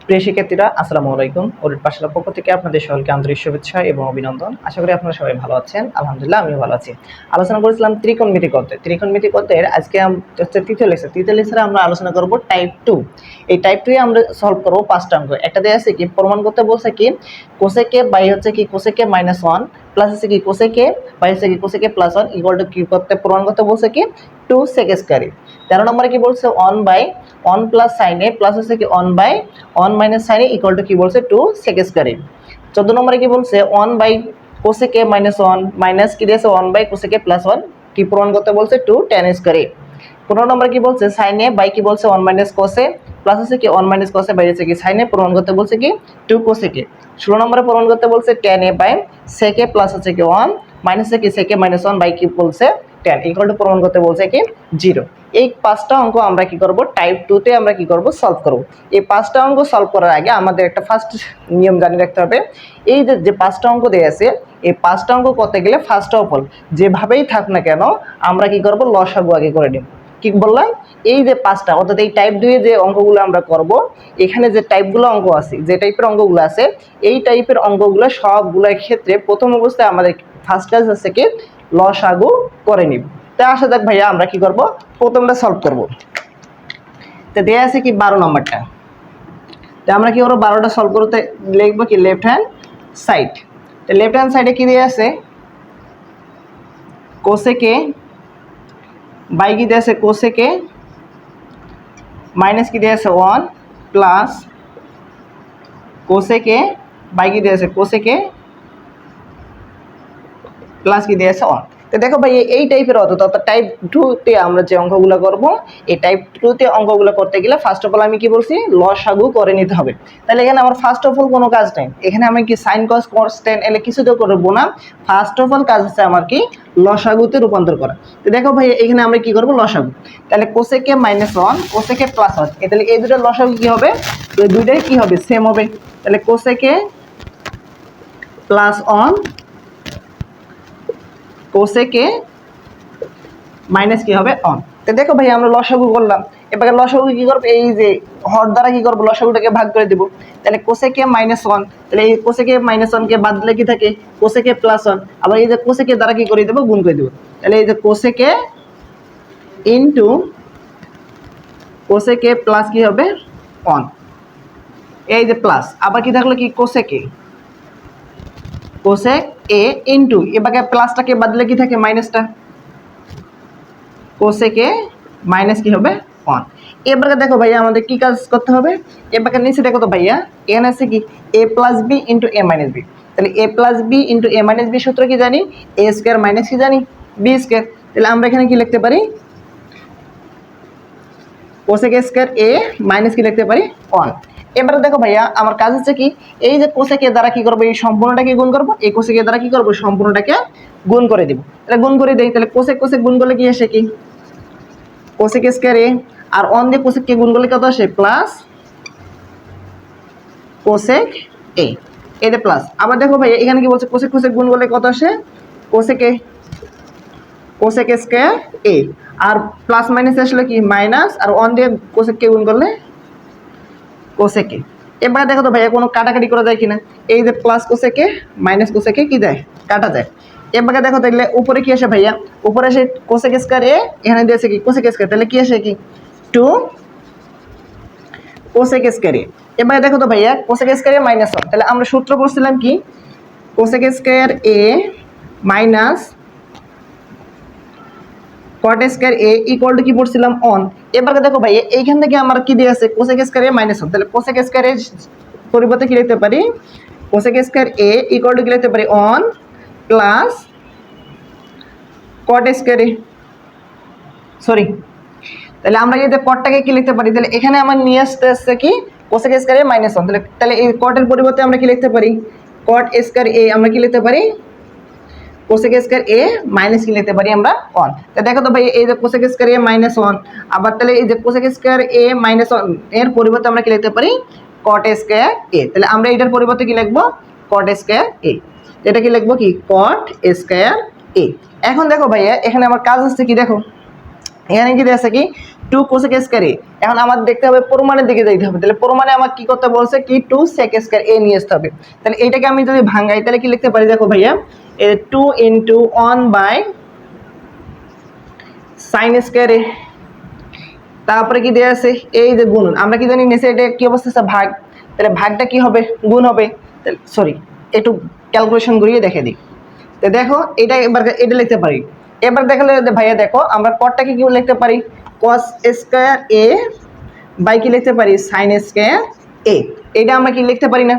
প্রিয় শিক্ষার্থীরা, আসসালামু আলাইকুম। ওরিট পাঠশালার পক্ষ থেকে আপনাদের সকলকে আন্তরিক শুভেচ্ছা এবং অভিনন্দন। আশা করি আপনারা সবাই ভালো আছেন। আলহামদুলিল্লাহ, আমিও ভালো আছি। আলোচনা করেছিলাম ত্রিকোণমিতিক অধ্যায়। ত্রিকোণমিতিক অধ্যায়ের আজকে হচ্ছে তৃতীয় লেকচার। তৃতীয় লেকচারে আমরা আলোচনা করব টাইপ 2। এই টাইপ 2 এ আমরা সলভ করব 5টা অঙ্ক। একটা দেয়া আছে কি প্রমাণ করতে বলছে কি কোসেক এ বাই হচ্ছে কি কোসেক এ -1 প্লাস হচ্ছে কি কোসেক এ বাই হচ্ছে কি কোসেক এ +1 ইকুয়াল টু কি করতে প্রমাণ করতে বলছে কি 2 sec স্কয়ার। 13 নম্বরে কি বলছে 1/1 প্লাস sin a প্লাস হচ্ছে কি 1/1 minus sin a equal to কি বলছে 2 sec স্কয়ার। 14 নম্বরে কি বলছে 1/cosec a -1 মাইনাস কি দিয়েছে 1/cosec a +1 কি প্রমাণ করতে বলছে 2 tan স্কয়ার। 15 নম্বরে কি বলছে sin a বাই কি বলছে 1 - cos a প্লাস হচ্ছে কি 1 - cos a বাই হচ্ছে কি sin a প্রমাণ করতে বলছে কি 2 cosec a। 16 নম্বরে প্রমাণ করতে বলছে tan a by sec a plus হচ্ছে কি 1 মাইনাস কি sec a -1 বাই কি বলছে tan ইকুয়াল টু প্রমাণ করতে বলছে কি 0। এই 5টা অঙ্ক আমরা কি করব টাইপ 2 তে আমরা কি করব সলভ করব। এই 5টা অঙ্ক সলভ করার আগে আমাদের একটা ফার্স্ট নিয়ম জানি রাখতে হবে। এই যে 5টা অঙ্ক দেয়া আছে, এই 5টা অঙ্ক করতে গেলে ফার্স্ট অফ অল যেভাবেই থাক না কেন আমরা কি করব লসাগু আগে করে নেব। কি বললাম, এই যে 5টা অর্থাৎ এই টাইপ 2 এ যে অঙ্কগুলো আমরা করব, এখানে যে টাইপগুলো অঙ্ক আছে, যে টাইপের অঙ্কগুলো আছে, এই টাইপের অঙ্কগুলো সবগুলোর ক্ষেত্রে প্রথম অবস্থায় আমাদের ফার্স্ট কাজ হচ্ছে কি লসাগু করে নিব। তা আসা যাক ভাইয়া আমরা কি করব প্রথমটা সলভ করব। তো দেয়া আছে কি 12 নম্বরটা। তো আমরা কি করব 12টা সলভ করতে লিখব কি লেফট হ্যান্ড সাইড। তো লেফট হ্যান্ড সাইডে কি দেয়া আছে কোসেক এ বাই কি দেয়া আছে কোসেক এ মাইনাস কি দেয়া আছে 1 প্লাস কোসেক এ বাই কি দেয়া আছে কোসেক এ প্লাস কি দেয়া আছে 1। তো দেখো ভাই এই টাইপের অর্থাৎ টাইপ 2 তে আমরা যে অঙ্কগুলো করব, এই টাইপ 2 তে অঙ্কগুলো করতে গেলে ফার্স্ট অফ অল আমি কি বলছি লসাগু করে নিতে হবে। তাহলে এখানে আমার ফার্স্ট অফ অল কোনো কাজ নাই, এখানে আমি কি sin cos cos tan এলে কিছু তো করব না। ফার্স্ট অফ অল কাজ হচ্ছে আমার কি লসাগুতে রূপান্তর করা। তো দেখো ভাই এখানে আমরা কি করব লসাগু। তাহলে কোসেক এ -1 কোসেক এ +1, তাহলে এই দুটো লসাগু কি হবে, এই দুইটাই কি হবে সেম হবে। তাহলে কোসেক এ +1 কোসেক এ মাইনাস কি হবে 1। তো দেখো ভাই আমরা লসাগু করলাম, এবার লসাগু কি করব এই যে হর দ্বারা কি করব লসাগুটাকে ভাগ করে দেব। তাহলে কোসেক এ -1, তাহলে এই কোসেক এ -1 কে বাদ দিলে কি থাকে কোসেক এ +1, আবার এই যে কোসেক এ দ্বারা কি করে দেব গুণ করে দেব। তাহলে এই যে কোসেক এ ইনটু কোসেক এ প্লাস কি হবে 1, এই যে প্লাস আবার কি থাকলো কি কোসেক এ ইনটু এবারে প্লাসটাকে বাদ দিলে কি থাকে মাইনাসটা, কোসেক এ মাইনাস কি হবে 1। এবারে দেখো ভাইয়া আমাদের কি কাজ করতে হবে, এবারে নিচে দেখো তো ভাইয়া এখানে আছে কি a plus B into A minus B. তাহলে a plus B into A minus B সূত্র কি জানি a স্কয়ার মাইনাস কি জানি বি স্কয়ার। তাহলে আমরা এখানে কি লিখতে পারি কোসেক স্কয়ার a মাইনাস কি লিখতে পারি 1। এবারে দেখো ভাইয়া আমার কাজ হচ্ছে কি এই যে কোসেক এর দ্বারা কি করব এই সম্পূর্ণটাকে গুণ করব, এই কোসেক এর দ্বারা কি করব সম্পূর্ণটাকে গুণ করে দিব। তাহলে গুণ করে দেই, তাহলে কোসেক কোসেক গুণ করলে কি আসে কি কোসেক স্কয়ার এ আর 1 দিয়ে কোসেক কে গুণ করলে কত আসে প্লাস কোসেক এ, এই যে প্লাস। আবার দেখো ভাই এখানে কি বলছে কোসেক কোসেক গুণ করলে কত আসে cosec A cosec square A, আর প্লাস মাইনাস আসলে কি মাইনাস, আর 1 দিয়ে কোসেক কে গুণ করলে কোসেক এ। এবার দেখো তো ভাইয়া কোনো কাটাকাটি করা যায় কিনা, এই যে প্লাস কোসেক এ মাইনাস কোসেক এ কি যায় কাটা যায়। এবারে দেখো তাহলে উপরে কি আসে ভাইয়া, উপরে আসে কোসেক স্কয়ার এ, এখানে দিয়েছে কি কোসেক স্কয়ার, তাহলে কি আসে কি 2 কোসেক স্কয়ার এ। এবারে দেখো তো ভাইয়া কোসেক স্কয়ার এ -1, তাহলে আমরা সূত্র পড়ছিলাম কি cosec square A minus caught square A equal to কি পড়ছিলাম 1। এবারে দেখো ভাই এইখান থেকে আমার কি দিয়ে আছে কোসেক স্কয়ার এ -1, তাহলে কোসেক স্কয়ার এর পরিবর্তে কি লিখতে পারি cosec square A equal to কি লিখতে পারি 1 প্লাস কট স্কয়ার এ, সরি তাহলে আমরা এই যে কটটাকে কি লিখতে পারি, তাহলে এখানে আমার নিয়ে আসতে আসছে কি কোসেক স্কয়ার এ -1, তাহলে এই কটের পরিবর্তে আমরা কি লিখতে পারি কট স্কয়ার এ আমরা কি লিখতে পারি কোসেক স্কয়ার এ মাইনাস কি লিখতে পারি আমরা 1। তো দেখো তো ভাই এই যে কোসেক স্কয়ার এ -1, আবার তাহলে এই যে কোসেক স্কয়ার এ -1 এর পরিবর্তে আমরা কি লিখতে পারি কট স্কয়ার এ। তাহলে আমরা এটার পরিবর্তে কি লিখব কট স্কয়ার এ, এটা কি লিখব কি কট স্কয়ার এ। এখন দেখো ভাইয়া এখানে আমার কাজ হচ্ছে কি দেখো এখানে কি দেয়া আছে কি টু কোসেক স্কয়ার এ। এখন আমাদের দেখতে হবে প্রমাণের দিকে যাইতে হবে, তাহলে প্রমাণে আমাকে কি করতে বলছে কি টু সেক স্কয়ার এ নিয়ে আসতে হবে। তাহলে এইটাকে আমি যদি ভাঙাই তাহলে কি লিখতে পারি, দেখো ভাইয়া two into 1 by sine square A, তারপরে কি দেওয়া আছে এই যে গুণন, আমরা কি জানি নিচে এটা কি অবস্থা আছে ভাগ, তাহলে ভাগটা কি হবে গুণ হবে। সরি একটু ক্যালকুলেশন করিয়ে দেখে দিই। তো দেখো এটা এবার এটা লিখতে পারি, এবার দেখালে ভাইয়া দেখো আমরা পদটাকে কি লিখতে পারি cos স্কয়ার এ বাই কি লিখতে পারি sin স্কয়ার এ, এটা আমরা কি লিখতে পারি না।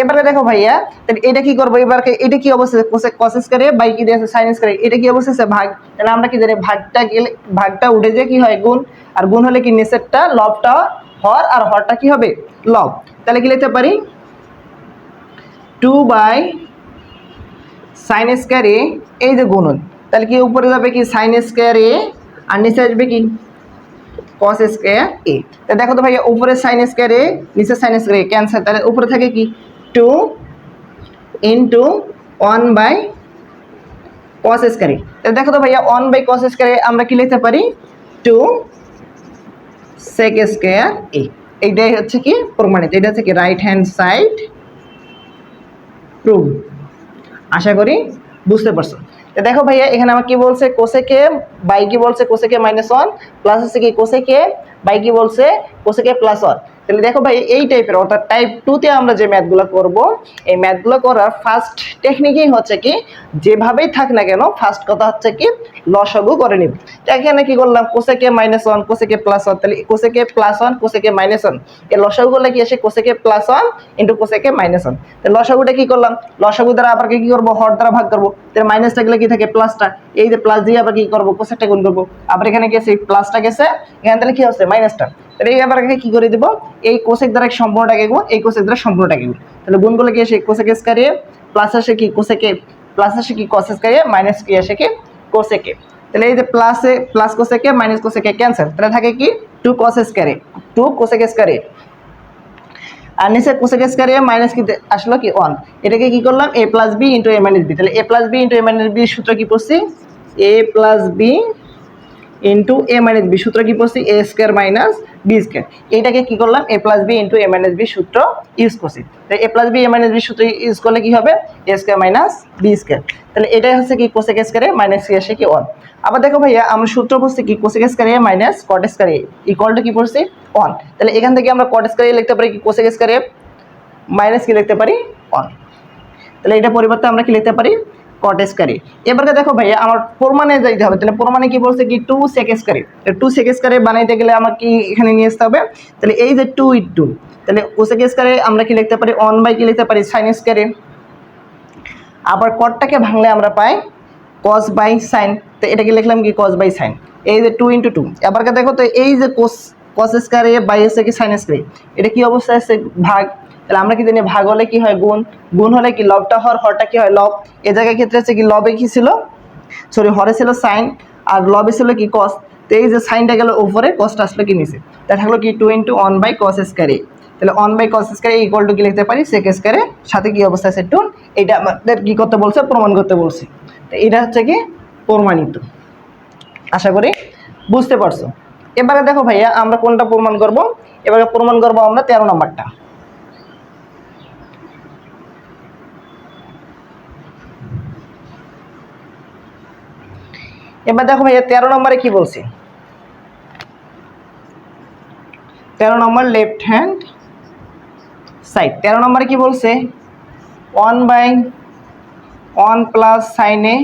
এবারে দেখো ভাইয়া তাহলে এটা কি করবো, এবারে এটা কি অবস্থা cos স্কয়ার এ বাই কি দিয়েছে sin স্কয়ার এ, এটা কি অবস্থা আছে ভাগ, তাহলে আমরা কি জানি ভাগটা গেলে ভাগটা উঠে যে কি হয় গুণ, আর গুণ হলে কি নিচেরটা লবটা হর আর হরটা কি হবে লব, তাহলে কি লিখতে পারি 2 বাই সাইন স্কয়ার এ এই যে গুণন, তাহলে কি উপরে যাবে কি সাইন স্কয়ার এ আর নিচে আসবে কি cos স্কয়ার এ। তো দেখো তো ভাইয়া উপরে সাইন স্কয়ার এ নিচে সাইন স্কয়ার এ ক্যান্সেল, তাহলে উপরে থাকে কি 2 into 1 by cos square A. তাহলে দেখো তো ভাইয়া 1 বাই cos স্কয়ার এ আমরা কি লিখতে পারি 2 sec স্কয়ার এ। এইটাই হচ্ছে কি প্রমাণিত, এটা হচ্ছে কি রাইট হ্যান্ড সাইড প্রুভ। আশা করি বুঝতে পারছো। তো দেখো ভাইয়া এখানে আমার কি বলছে কোসেকে বাই কি বলছে কোসেকে -1 প্লাস হচ্ছে কি কোসেকে বাই কি বলছে কোসেকে +1। তাহলে দেখো ভাই এই টাইপের অর্থাৎ টাইপ 2 তে আমরা যে ম্যাথগুলো করব, এই ম্যাথগুলো করার ফার্স্ট টেকনিকই হচ্ছে কি যেভাবেই থাক না কেন ফার্স্ট কথা হচ্ছে কি লসাগু করে নিব। তো এখানে কি করলাম কোসেকে -1 কোসেকে +1, তাহলে কোসেকে +1 কোসেকে -1 এই লসাগুগুলো কি আসে কোসেকে +1 ইনটু কোসেকে -1। তাহলে লসাগুটা কি করলাম লসাগু দ্বারা আবার কি করব হর দ্বারা ভাগ করব, তাহলে মাইনাসটা গেলে কি থাকে প্লাসটা, এই যে প্লাস দিয়ে আবার কি করব কোসেকটা গুণ করব, আবার এখানে গেছে প্লাসটা গেছে এখানে, তাহলে কি হচ্ছে মাইনাসটা, তাহলে এই আবার কি করে দিব এই কোসেক দ্বারা সম্পূর্ণটাকে গুণ এই কোসেক দ্বারা সম্পূর্ণটাকে গুণ, তাহলে গুণ করলে কি আসে কোসেক স্কয়ার এ প্লাস আসে কি কোসেকে প্লাস আসে কি cos স্কয়ার এ মাইনাস কি আসে কি কোসেকে। তাহলে এই যে প্লাসে plus cosec minus cosec cancel, তাহলে থাকে কি 2 cos square A 2 cosec square A আর নিচে কোসেক স্কয়ার এ মাইনাস কি আসলো কি 1, এটাকে কি করলাম a plus b into a minus b, তাহলে a plus b into a minus b সূত্র কি পড়ছি a plus b into a minus b সূত্র কি পড়ছি a square minus b square, এইটাকে কি করলাম a plus b into a minus b সূত্র ইউজ করছি। তাই a plus b a minus b সূত্র ইউজ করলে কি হবে a square minus b square, তাহলে এটাই হচ্ছে কি কোসেক স্কয়ার এ মাইনাস কি আসে কি 1। আবার দেখো ভাইয়া আমরা সূত্র পড়ছি কি cosec square A minus caught square A equal to কি পড়ছি 1, তাহলে এখান থেকে আমরা কট স্কয়ার এ লিখতে পারি কি কোসেক স্কয়ার এ মাইনাস কি লিখতে পারি 1, তাহলে এটা পরিবর্তে আমরা কি লিখতে পারি cot স্কয়ার এ। এবারে দেখো ভাইয়া আমার প্রমাণে যাইতে হবে, তাহলে প্রমাণে কি বলছে কি 2 sec স্কয়ার এ, 2 sec স্কয়ার এ বানাইতে গেলে আমার কি এখানে নিয়ে আসতে হবে, তাহলে এই যে 2 ইনটু তাহলে cosec স্কয়ার এ আমরা কি লিখতে পারি 1 বাই কি লিখতে পারি sin স্কয়ার এ, আবার cotটাকে ভাঙলে আমরা পাই cos বাই sin, তো এটাকে লিখলাম কি cos বাই sin, এই যে 2 ইনটু 2। এবার দেখো তো এই যে cos স্কয়ার এ বাই হচ্ছে কি sin স্কয়ার এ, এটা কি অবস্থা আছে ভাগ, তাহলে আমরা কি জানি ভাগ হলে কি হয় গুণ, গুণ হলে কি লবটা হর হরটা কি হয় লব, এই জায়গায় ক্ষেত্রে হচ্ছে কি লবে কি ছিল সরি হরে ছিল সাইন আর লবে ছিল কি cos, তো এই যে সাইনটা গেল উপরে cosটা আসলে কি নিচে, তাহলে থাকলো কি 2 into 1 by cos square A, তাহলে 1 by cos square A equal to কি লিখতে পারি sec স্কয়ার এর সাথে কি অবস্থা আছে 2, এটা আমাদের কি করতে বলছে প্রমাণ করতে বলছে। তো এটা হচ্ছে কি প্রমাণিত, আশা করি বুঝতে পারছো। এবারে দেখো ভাইয়া আমরা কোনটা প্রমাণ করব, এবারে প্রমাণ করব আমরা 13 নম্বরটা। এবার দেখো ভাইয়া 13 নম্বরে কি বলছি, 13 নম্বর লেফট হ্যান্ড সাইড 13 নম্বরে কি বলছে 1 by 1 plus sine A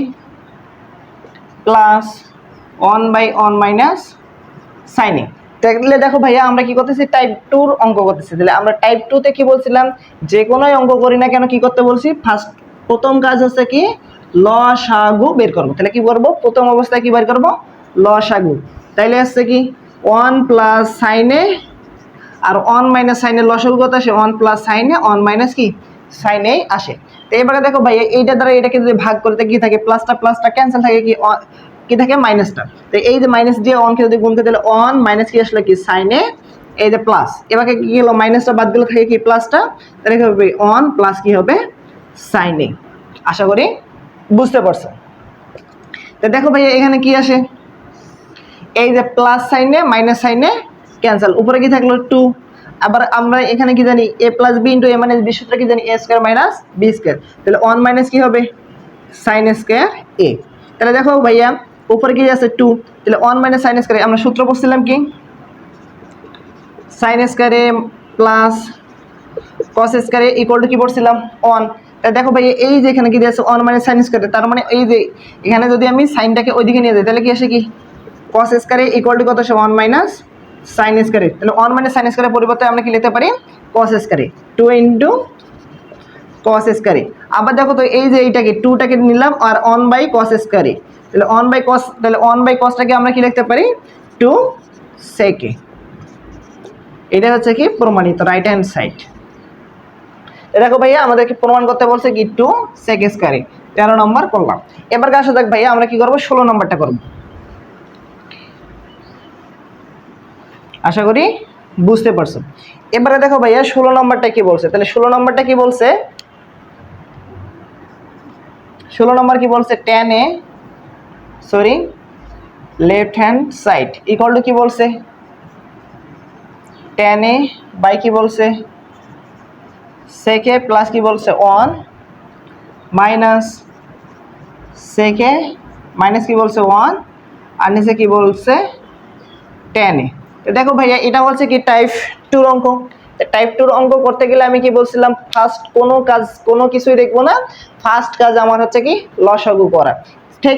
plus 1 by 1 minus sine A. তাহলে দেখো ভাইয়া আমরা কি করতেছি টাইপ 2 এর অঙ্ক করতেছি, তাহলে আমরা টাইপ 2 তে কি বলছিলাম যে কোনো অঙ্ক করি না কেন কি করতে বলছি ফার্স্ট প্রথম কাজ হচ্ছে কি লসাগু বের করব, তাহলে কি করব প্রথম অবস্থায় কি বের করব লসাগু, তাইলে আসছে কি 1 প্লাস সাইন এ আর 1 মাইনাস সাইন এর লসাগু কত আসে 1 প্লাস সাইন এ 1 মাইনাস কি সাইন এ আসে। তো এবারে দেখো ভাই এইটা দ্বারা এটাকে যদি ভাগ করতে কি থাকে প্লাসটা ক্যান্সেল থাকে কি থাকে মাইনাসটা, তো এই যে মাইনাস দিয়ে 1 কে যদি গুণ করে দিলে 1 মাইনাস কি আসলে কি সাইন এ এই যে প্লাস, এবারে কি হলো মাইনাসটা বাদ দিলে থাকে কি প্লাসটা, তাহলে কি হবে 1 প্লাস কি হবে সাইন এ। আশা করি বুঝতে পারছো। তো দেখো ভাই এখানে কি আসে এই যে প্লাস সাইনে মাইনাস সাইনে ক্যান্সেল, উপরে কি থাকলো 2। আবার আমরা এখানে কি জানি a plus B into a minus B সূত্র কি জানি a square minus B square, তাহলে 1 মাইনাস কি হবে সাইন স্কয়ার a। তাহলে দেখো ভাইয়া উপরে কি আছে 2, তাহলে 1 মাইনাস সাইন স্কয়ার আমরা সূত্র পড়ছিলাম কি sine square a plus cos square a equal to কি পড়ছিলাম 1। তাহলে দেখো ভাইয়া এই যে এখানে কি আছে 1 মাইনাস সাইন স্কয়ার, তার মানে এই যে এখানে যদি আমি সাইনটাকে ওইদিকে নিয়ে যাই তাহলে কি আসে কি cos স্কয়ার ইকুয়াল টু কত আসে 1 মাইনাস sin স্কয়ার। তাহলে 1 মাইনাস sin স্কয়ারের পরিবর্তে আমরা কি লিখতে পারি cos square 2 into cos square. আবার দেখো তো এই যে এইটাকে 2 টাকে নিলাম আর 1 বাই cos স্কয়ার, তাহলে 1 বাই cos, তাহলে 1 বাই cosটাকে আমরা কি লিখতে পারি 2 sec। এটা হচ্ছে কি প্রমাণিত রাইট হ্যান্ড সাইড। দেখো ভাইয়া আমাদেরকে প্রমাণ করতে বলছে কি 2 sec স্কয়ার, 13 নম্বর করলাম। এবার আসো দেখ ভাইয়া আমরা কি করব 16 নম্বরটা করব। আশা করি বুঝতে পারছো। এবারে দেখো ভাইয়া 16 নম্বরটা কি বলছে, তাহলে 16 নম্বরটা কি বলছে 16 নম্বর কি বলছে tan a sorry left hand side equal to কি বলছে tan a বাই কি বলছে sec a প্লাস কি বলছে 1 মাইনাস sec a মাইনাস কি বলছে 1 আর নিচে কি বলছে tan a। তো দেখো ভাইয়া এটা বলছে কি টাইপ 2 অঙ্ক। টাইপ 2 অঙ্ক করতে গেলে আমি কি বলছিলাম ফার্স্ট কোনো কিছুই দেখবো না, ফার্স্ট কাজ আমার হচ্ছে কি লসাগু করা। ঠিক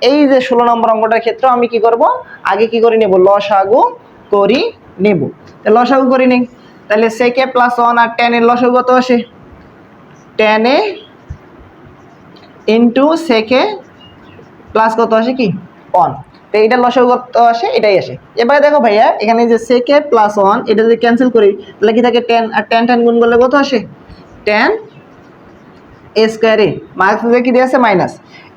এই যে 16 নম্বর অঙ্কটার ক্ষেত্রে আমি কি করব আগে কি করে নেব লসাগু করি নেব। লসাগু করি নেই, তাহলে sec a প্লাস 1 আর tan এর লসাগু কত আসে tan a into sec a plus কত আসে কি 1। তো এটা লসাগু কত আসে এটাই আসে। এবারে দেখো ভাইয়া এখানে যে sec a প্লাস 1 এটা যদি ক্যান্সেল করি তাহলে কি থাকে tan আর tan গুণ করলে কত আসে tan a square a minus কি দিয়ে আছে মাইনাস।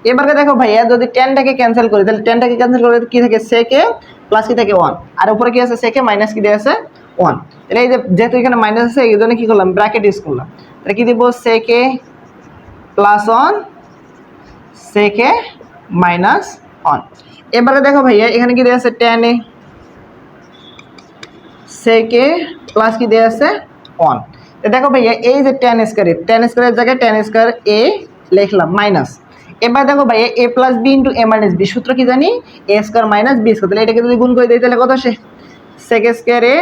এবারে দেখো ভাইয়া যদি tanটাকে ক্যান্সেল করি তাহলে tanটাকে ক্যান্সেল করে কি থাকে sec a প্লাস কি থাকে 1 আর উপরে কি আছে sec a মাইনাস কি দিয়ে আছে 1। তাহলে এই যে যেহেতু এখানে মাইনাস আছে এই জন্য কি করলাম ব্র্যাকেট ইউজ করলাম। তাহলে কি দিব sec a plus 1 sec a minus 1। এবারে দেখো ভাইয়া এখানে কি দেয়া আছে tan a sec a plus কি দেয়া আছে 1। তো দেখো ভাইয়া এই যে tan স্কয়ারের জায়গায় tan স্কয়ার a লিখলাম মাইনাস। এবার দেখো ভাইয়া a plus b into a minus b সূত্র কি জানি a square minus b square, তাহলে এটাকে যদি গুণ করে দেই তাহলে কত আসে sec স্কয়ার a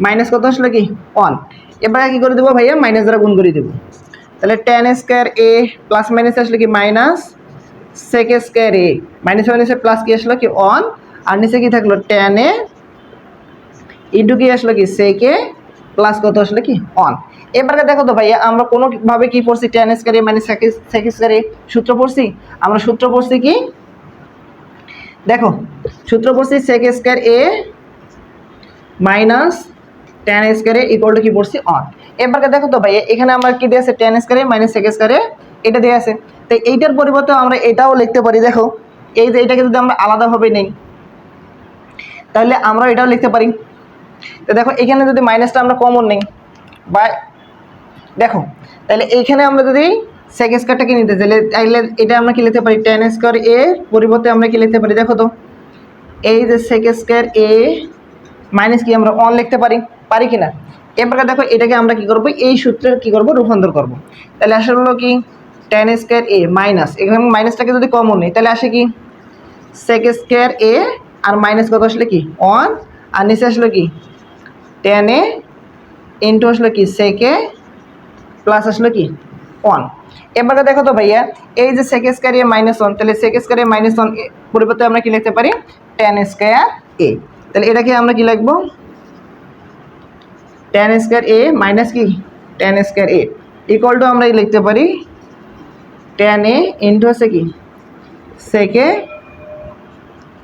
মাইনাস কত আসলে কি 1। এবারে কি করে দেব ভাইয়া মাইনাস দ্বারা গুণ করে দেব, তাহলে tan square a plus minus আসলে কি minus sec square a minus মাইনাসে প্লাস কি আসলো কি 1 আর নিচে কি থাকলো tan a ইনটু কি আসলো কি sec a প্লাস কত আসলো কি 1। এবারে দেখো তো ভাইয়া আমরা কোনো ভাবে কি পড়ছি tan square a minus sec square a সূত্র পড়ছি, আমরা সূত্র পড়ছি কি দেখো সূত্র পড়ছি sec square a minus tan square a equal to কি পড়ছি 1। এবারে দেখো তো ভাইয়া এখানে আমরা কি দেয়া আছে tan square a minus sec square a এটা দেয়া আছে, তাই এইটার পরিবর্তে আমরা এটাও লিখতে পারি। দেখো এই যে এটাকে যদি আমরা আলাদাভাবে নেই তাহলে আমরা এটাও লিখতে পারি। তো দেখো এখানে যদি মাইনাসটা আমরা কমন নেই বা দেখো তাহলে এইখানে আমরা যদি sec স্কয়ারটাকে নিতে তাহলে এটা আমরা কি লিখতে পারি tan স্কয়ার a পরিবর্তে আমরা কি লিখতে পারি দেখো তো এই যে sec স্কয়ার a মাইনাস কি আমরা 1 লিখতে পারি কিনা। এবারে দেখো এটাকে আমরা কি করব এই সূত্রের কি করব রূপান্তর করব। তাহলে আসলে হলো কি tan স্কয়ার a মাইনাস এখানে মাইনাসটাকে যদি কমন নেই তাহলে আসে কি sec স্কয়ার a আর মাইনাস কত আসলে কি 1 আর নিচে আসলে কি tan a ইনটু আসলে কি sec a প্লাস আসলে কি 1। এবারে দেখো তো ভাইয়া এই যে sec স্কয়ার a মাইনাস 1 তাহলে sec স্কয়ার a মাইনাস 1 পরিবর্তে আমরা কি লিখতে পারি tan স্কয়ার a। তাহলে এটাকে আমরা কি লিখব tan স্কয়ার a মাইনাস কি tan square a equal to আমরা লিখতে পারি tan a ইনটু আছে কি sec a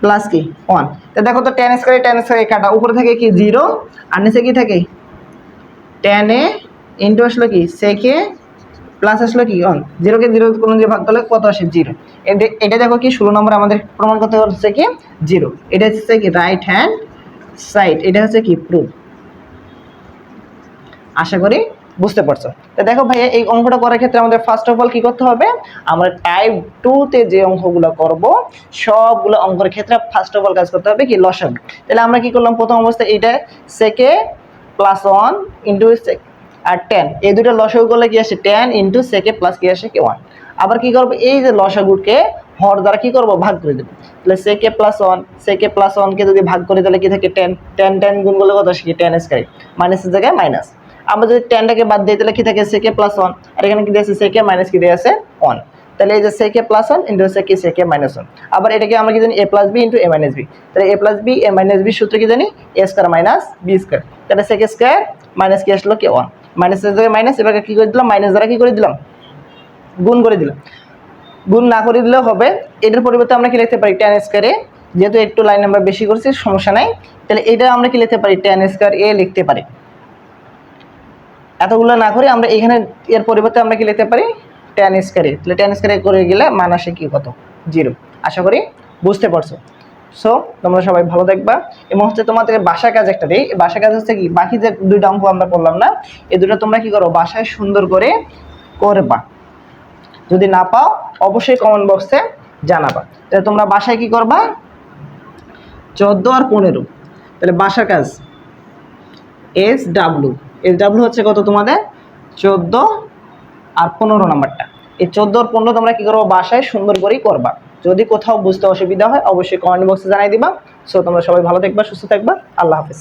প্লাস কি 1। তো দেখো তো tan স্কয়ার কাটা উপরে থাকে কি 0 আর নিচে কি থাকে tan a ইনটু আসলে কি sec a প্লাস আসলে কি 1। 0 কে 0 কোন যে ভাগ করলে কত আসে 0। এটা দেখো কি 16 নম্বর আমাদের প্রমাণ করতে হচ্ছে কি 0। এটা হচ্ছে কি রাইট হ্যান্ড সাইড, এটা হচ্ছে কি প্রুফ। আশা করি বুঝতে পারছো? তো দেখো ভাইয়া, এই অঙ্কটা করার ক্ষেত্রে আমাদের ফার্স্ট অফ অল কি করতে হবে, আমরা টাইপ 2 তে যে অঙ্কগুলো করব সবগুলো অঙ্কের ক্ষেত্রে ফার্স্ট অফ অল কাজ করতে হবে কি লসাগু। তাহলে আমরা কি করলাম, প্রথম অবস্থায় এইটা সেকে প্লাস 1 ইনটু সেক আর 10, এই দুটো লসাগু করলে কি আসে 10 ইনটু সেকে প্লাস কি আসে কি 1। আবার কি করব, এই যে লসাগুকে হর দ্বারা কি করব ভাগ করে দেব। তাহলে সেকে প্লাস 1, সেকে প্লাস 1 কে যদি ভাগ করে তাহলে কি থাকে 10, 10 10 গুণ করলে কত আসে কি 10 স্কয়ার, মাইনাসের জায়গায় মাইনাস। আমরা যদি 10 টাকে বাদ দিই তাহলে কি থাকে সেকে প্লাস 1, আর এখানে কি দিয়েছে সেকে মাইনাস কি দিয়েছে 1। তাহলে এই যে সেকে প্লাস 1 ইনটু সেকে মাইনাস 1। আবার এটাকে আমরা কি জানি a plus B into a minus B. তাহলে a plus B a minus B সূত্র কি জানি a square minus b square. তাহলে সেকে স্কয়ার মাইনাস কি আসলো কি 1, মাইনাসের জায়গায় মাইনাস, এবার কি করে দিলাম মাইনাস দ্বারা কি করে দিলাম গুণ করে দিলাম। গুণ না করে দিলেও হবে, এটার পরিবর্তে আমরা কি লিখতে পারি tan স্কয়ার a, যেহেতু একটু লাইন নাম্বার বেশি করছি সমস্যা নাই। তাহলে এটা আমরা কি লিখতে পারি tan স্কয়ার a লিখতে পারি। এতগুলো না করে আমরা এখানে এর পরিবর্তে আমরা কি লিখতে পারি tan স্কয়ার a। তাহলে tan স্কয়ার a করে গেলে মান আসে কি কত 0। আশা করি বুঝতে পারছো। সো তোমরা সবাই ভালো দেখবা। এবং হচ্ছে তোমাদের বাসা কাজ একটা দিই, বাসা কাজ হচ্ছে কি বাকি যে দুইটা অঙ্ক আমরা করলাম না, এই দুটো তোমরা কি করো বাসায় সুন্দর করে করবা। যদি না পাও অবশ্যই কমেন্ট বক্সে জানাবা। তাহলে তোমরা বাসায় কি করবা 14 আর 15, তাহলে বাসার কাজ এস ডাব্লু হচ্ছে কত তোমাদের 14 আর 15 নাম্বারটা। এই 14 আর 15 তোমরা কি করবো বাসায় সুন্দর করেই করবা। যদি কোথাও বুঝতে অসুবিধা হয় অবশ্যই কমেন্ট বক্সে জানাই দিবা। সো তোমরা সবাই ভালো থাকবা, সুস্থ থাকবা, আল্লাহ হাফেজ।